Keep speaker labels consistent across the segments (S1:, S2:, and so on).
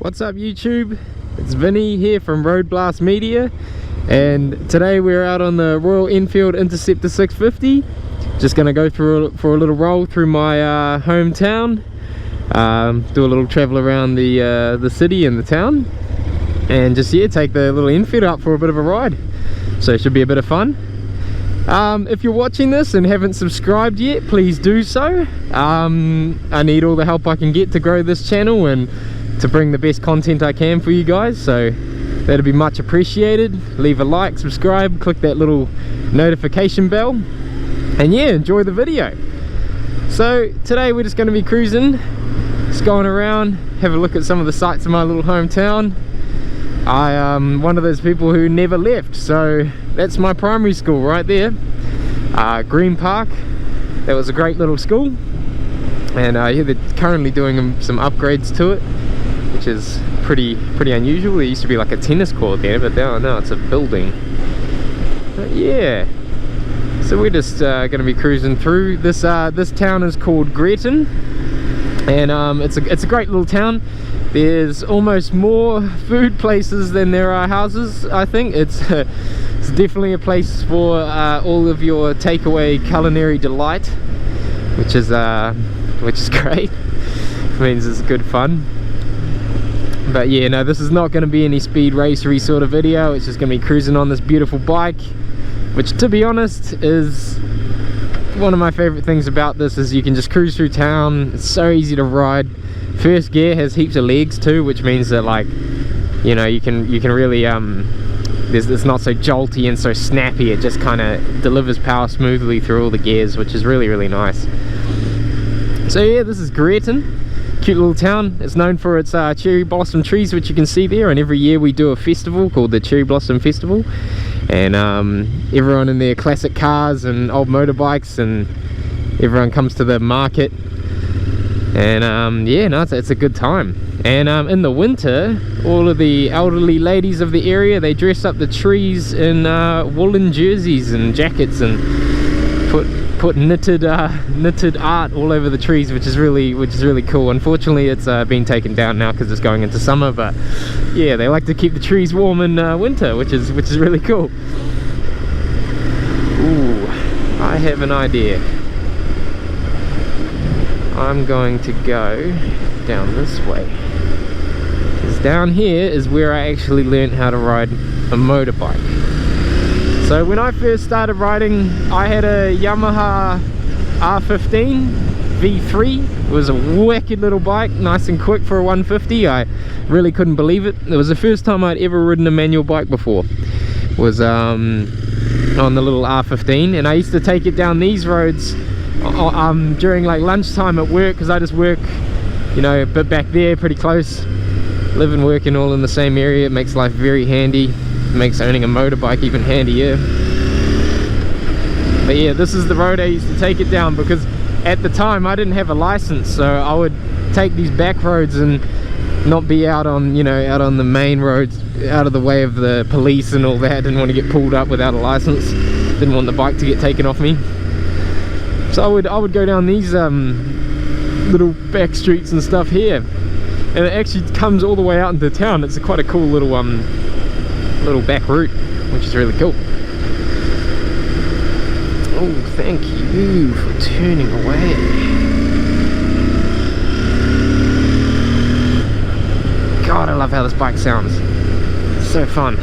S1: What's up YouTube? It's Vinny here from Road Blast Media, and today we're out on the Royal Enfield Interceptor 650. Just gonna go for a little roll through my hometown, do a little travel around the city and the town, and just take the little Enfield out for a bit of a ride. So it should be a bit of fun. If you're watching this and haven't subscribed yet, please do so. I need all the help I can get to grow this channel and to bring the best content I can for you guys, so that'd be much appreciated. Leave a like, subscribe, click that little notification bell, and yeah, enjoy the video. So today we're just going to be cruising, just going around, have a look at some of the sights of my little hometown. I'm one of those people who never left, so that's my primary school right there, Green Park. That was a great little school, and yeah, they're currently doing some upgrades to it, which is pretty unusual. There used to be like a tennis court there, but now it's a building. But yeah, so we're just going to be cruising through this. This town is called Greaton, and it's a great little town. There's almost more food places than there are houses. I think it's definitely a place for all of your takeaway culinary delight, which is great. It means it's good fun. But yeah, no, this is not going to be any speed racery sort of video. It's just going to be cruising on this beautiful bike, which, to be honest, is one of my favorite things about this. Is you can just cruise through town. It's so easy to ride. First gear has heaps of legs too, which means that, like, you know, you can really it's not so jolty and so snappy. It just kind of delivers power smoothly through all the gears, which is really nice. So yeah, this is Greaton. Cute little town. It's known for its cherry blossom trees, which you can see there, and every year we do a festival called the Cherry Blossom Festival, and everyone in their classic cars and old motorbikes, and everyone comes to the market, and yeah, no, it's a good time. And in the winter, all of the elderly ladies of the area, they dress up the trees in woolen jerseys and jackets, and put knitted art all over the trees, which is really cool. Unfortunately, it's been taken down now because it's going into summer, but yeah, they like to keep the trees warm in winter, which is really cool. Ooh, I have an idea. I'm going to go down this way, because down here is where I actually learned how to ride a motorbike. So when I first started riding, I had a Yamaha R15 V3. It was a wicked little bike, nice and quick for a 150. I really couldn't believe it. It was the first time I'd ever ridden a manual bike before. It was on the little R15, and I used to take it down these roads during like lunchtime at work, because I just work, you know, a bit back there, pretty close. Live and working all in the same area. It makes life very handy. Makes owning a motorbike even handier. But yeah, this is the road I used to take it down, because at the time I didn't have a license, so I would take these back roads and not be out on, you know, out on the main roads, out of the way of the police and all that. Didn't want to get pulled up without a license. Didn't want the bike to get taken off me. So I would go down these little back streets and stuff here, and it actually comes all the way out into town. It's quite a cool little back route, which is really cool. Oh, thank you for turning away. God, I love how this bike sounds. It's so fun.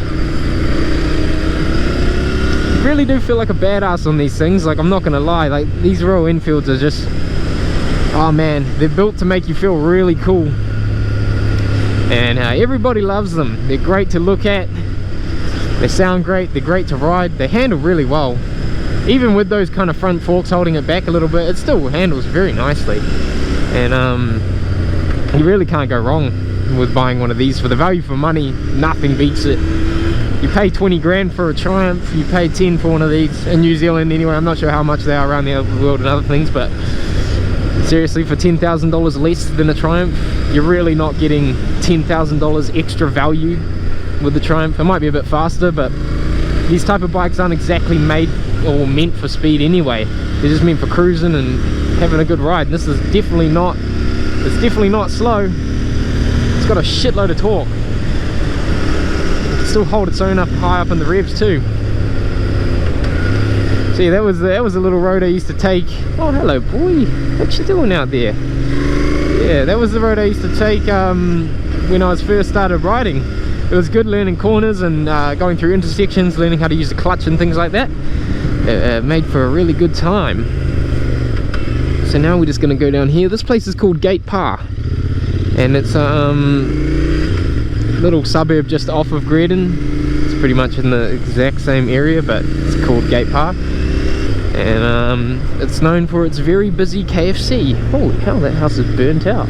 S1: You really do feel like a badass on these things. Like, I'm not gonna lie, like, these Royal Enfields are just, oh man, they're built to make you feel really cool, and everybody loves them. They're great to look at. They sound great, they're great to ride, they handle really well. Even with those kind of front forks holding it back a little bit, it still handles very nicely. And you really can't go wrong with buying one of these. For the value for money, nothing beats it. You pay 20 grand for a Triumph, you pay 10 for one of these in New Zealand anyway. I'm not sure how much they are around the world and other things, but seriously, for $10,000 less than a Triumph, you're really not getting $10,000 extra value with the Triumph. It might be a bit faster, but these type of bikes aren't exactly made or meant for speed anyway. They're just meant for cruising and having a good ride. And this is definitely not, it's definitely not slow. It's It's got a shitload of torque. It can still hold its own up high up in the revs too. See, that was a little road I used to take. Oh, hello boy, what you doing out there? Yeah, that was the road I used to take when I was first started riding. It was good learning corners and going through intersections, learning how to use the clutch and things like that. It made for a really good time. So now we're just going to go down here. This place is called Gate Parr, and it's a little suburb just off of Greden. It's pretty much in the exact same area, but it's called Gate Parr. And it's known for its very busy KFC. Holy hell, that house is burnt out.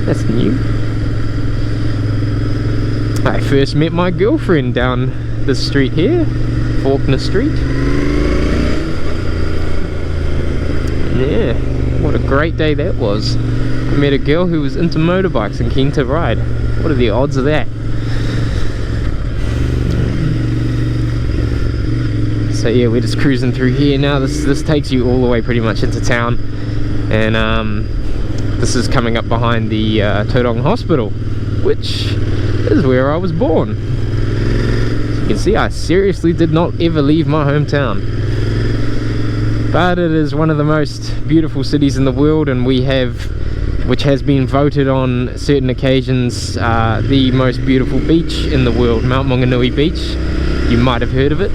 S1: That's new. I first met my girlfriend down this street here, Faulkner Street. Yeah, what a great day that was. I met a girl who was into motorbikes and keen to ride. What are the odds of that? So yeah, we're just cruising through here now. This takes you all the way pretty much into town, and this is coming up behind the Tauranga Hospital, which is where I was born. As you can see, I seriously did not ever leave my hometown, but it is one of the most beautiful cities in the world, and which has been voted on certain occasions the most beautiful beach in the world, Mount Maunganui Beach. You might have heard of it.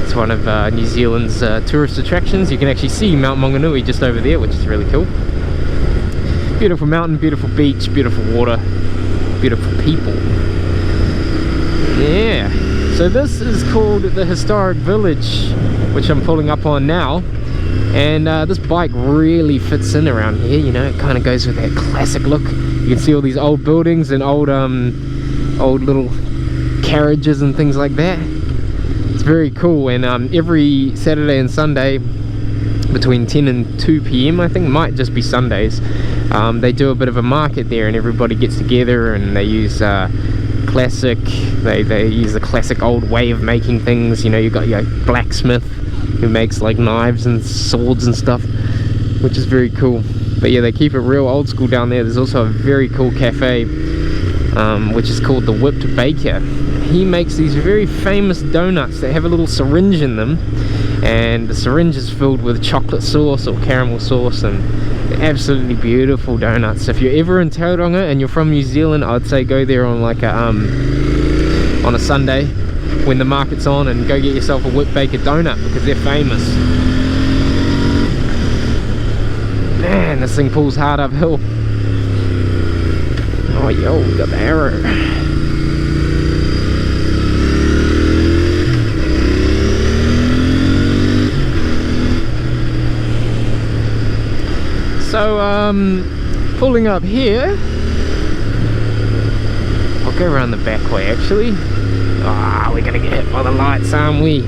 S1: It's one of New Zealand's tourist attractions. You can actually see Mount Maunganui just over there, which is really cool. Beautiful mountain, beautiful beach, beautiful water, beautiful people. Yeah, so this is called the Historic Village, which I'm pulling up on now. And this bike really fits in around here, you know. It kind of goes with that classic look. You can see all these old buildings and old little carriages and things like that. It's very cool. And every Saturday and Sunday between 10 and 2 PM, I think, might just be Sundays, they do a bit of a market there, and everybody gets together and they use they use the classic old way of making things. You know, you've got your blacksmith who makes like knives and swords and stuff, which is very cool. But yeah, they keep it real old school down there. There's also a very cool cafe which is called the Whipped Baker. He makes these very famous donuts that have a little syringe in them, and the syringe is filled with chocolate sauce or caramel sauce, and they're absolutely beautiful donuts. So if you're ever in Tauranga and you're from New Zealand, I'd say go there on like a on a Sunday when the market's on, and go get yourself a Whipped Baker donut, because they're famous. Man, this thing pulls hard uphill. Oh yo, we got the arrow. So pulling up here, I'll go around the back way actually. Ah, we're gonna get hit by the lights, aren't we?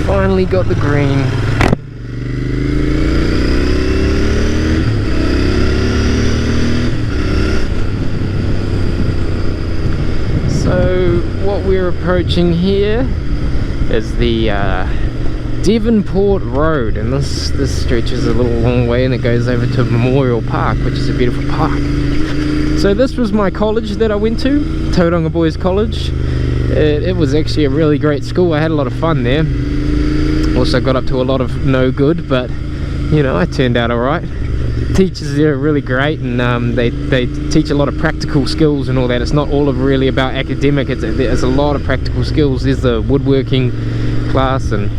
S1: Finally got the green. So what we're approaching here is the Devonport Road, and this stretches a little long way, and it goes over to Memorial Park, which is a beautiful park. So this was my college that I went to, Tauranga Boys College. It was actually a really great school. I had a lot of fun there. Also got up to a lot of no good, but you know, I turned out alright. Teachers there are really great, and they teach a lot of practical skills and all that. It's not all really about academic, there's a lot of practical skills. There's the woodworking class, and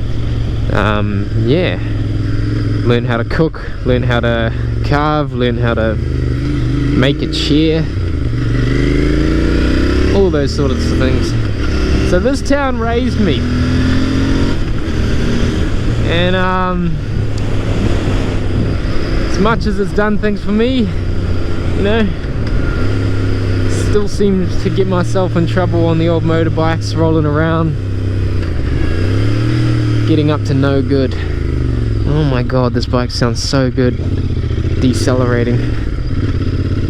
S1: yeah, learn how to cook, learn how to carve, learn how to make a chair, all those sort of things. So this town raised me, and as much as it's done things for me, you know, still seem to get myself in trouble on the old motorbikes, rolling around, getting up to no good. Oh my god, this bike sounds so good. Decelerating.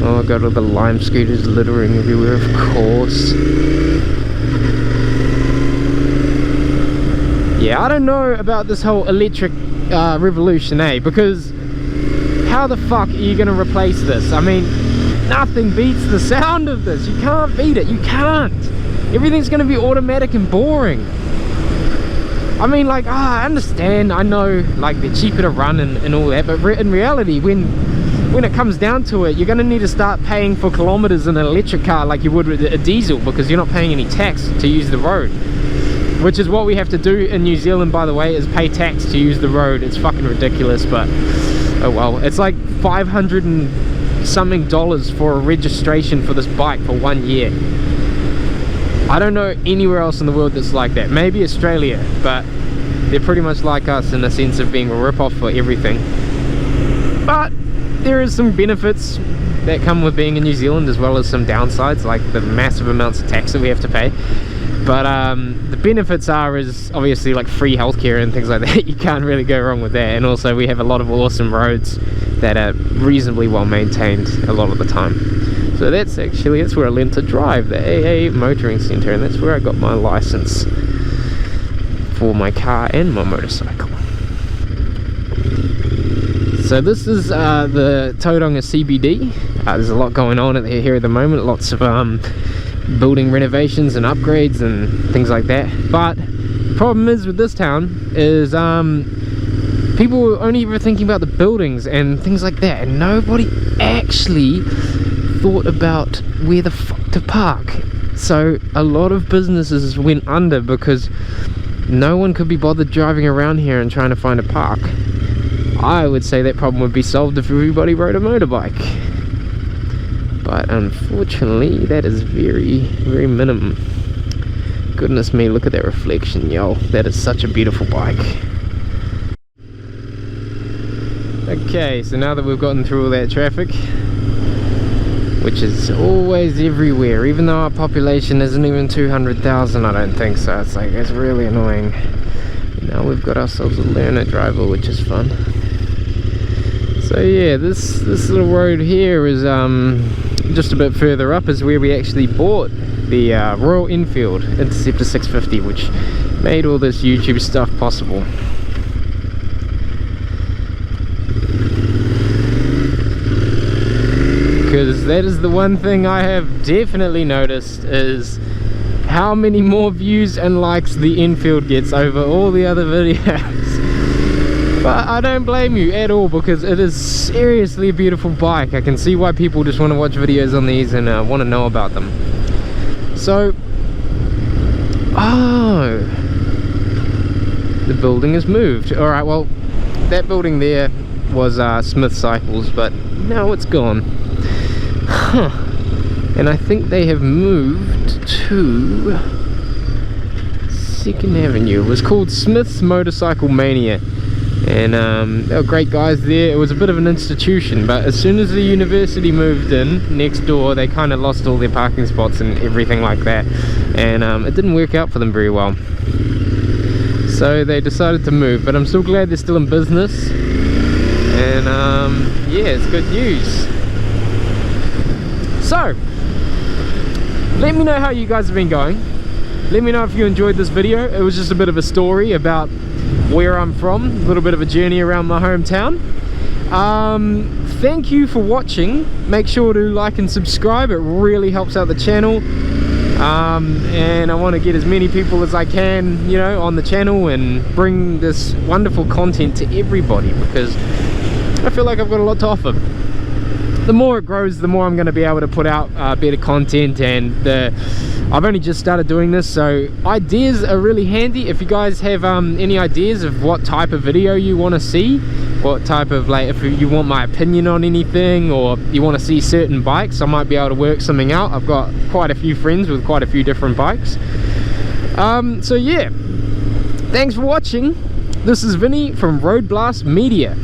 S1: Oh, I got all the lime scooters littering everywhere, of course. yeah, I don't know about this whole electric revolution, because how the fuck are you gonna replace this? I mean, nothing beats the sound of this. You can't beat it. You can't. Everything's gonna be automatic and boring. I mean, like, I understand, I know, like, they're cheaper to run and all that, but in reality, when it comes down to it, you're gonna need to start paying for kilometers in an electric car like you would with a diesel, because you're not paying any tax to use the road. Which is what we have to do in New Zealand, by the way, is pay tax to use the road. It's fucking ridiculous, but oh well. It's like $500 and something for a registration for this bike for 1 year. I don't know anywhere else in the world that's like that. Maybe Australia, but they're pretty much like us in the sense of being a rip-off for everything. But there is some benefits that come with being in New Zealand, as well as some downsides, like the massive amounts of tax that we have to pay. But the benefits is obviously like free healthcare and things like that. You can't really go wrong with that. And also we have a lot of awesome roads that are reasonably well maintained a lot of the time. So that's where I learned to drive, the AA Motoring Centre, and that's where I got my license for my car and my motorcycle. So this is the Tauranga CBD. There's a lot going on here at the moment, lots of building renovations and upgrades and things like that. But the problem is with this town is people were only ever thinking about the buildings and things like that, and nobody actually thought about where the fuck to park. So a lot of businesses went under because no one could be bothered driving around here and trying to find a park. I would say that problem would be solved if everybody rode a motorbike, but unfortunately that is very, very minimum. Goodness me, look at that reflection, yo. That is such a beautiful bike. Okay, so now that we've gotten through all that traffic, which is always everywhere, even though our population isn't even 200,000, I don't think so. It's like, it's really annoying. Now we've got ourselves a learner driver, which is fun. So yeah, this little road here is just a bit further up is where we actually bought the Royal Enfield Interceptor 650, which made all this YouTube stuff possible. Because that is the one thing I have definitely noticed, is how many more views and likes the Enfield gets over all the other videos. But I don't blame you at all, because it is seriously a beautiful bike. I can see why people just want to watch videos on these and want to know about them. So, oh, the building has moved. Alright, well, that building there was Smith Cycles, but now it's gone. Huh. And I think they have moved to 2nd Avenue. It was called Smith's Motorcycle Mania, and they were great guys there. It was a bit of an institution, but as soon as the university moved in next door, they kind of lost all their parking spots and everything like that, and it didn't work out for them very well. So they decided to move, but I'm still glad they're still in business, and yeah, it's good news. So, let me know how you guys have been going. Let me know if you enjoyed this video. It was just a bit of a story about where I'm from, a little bit of a journey around my hometown. Thank you for watching. Make sure to like and subscribe. It really helps out the channel. And I want to get as many people as I can, you know, on the channel and bring this wonderful content to everybody, because I feel like I've got a lot to offer. The more it grows, the more I'm going to be able to put out better content, and I've only just started doing this, so ideas are really handy. If you guys have any ideas of what type of video you want to see, what type of, like, if you want my opinion on anything, or you want to see certain bikes, I might be able to work something out. I've got quite a few friends with quite a few different bikes. So yeah, thanks for watching. This is Vinny from Road Blast Media.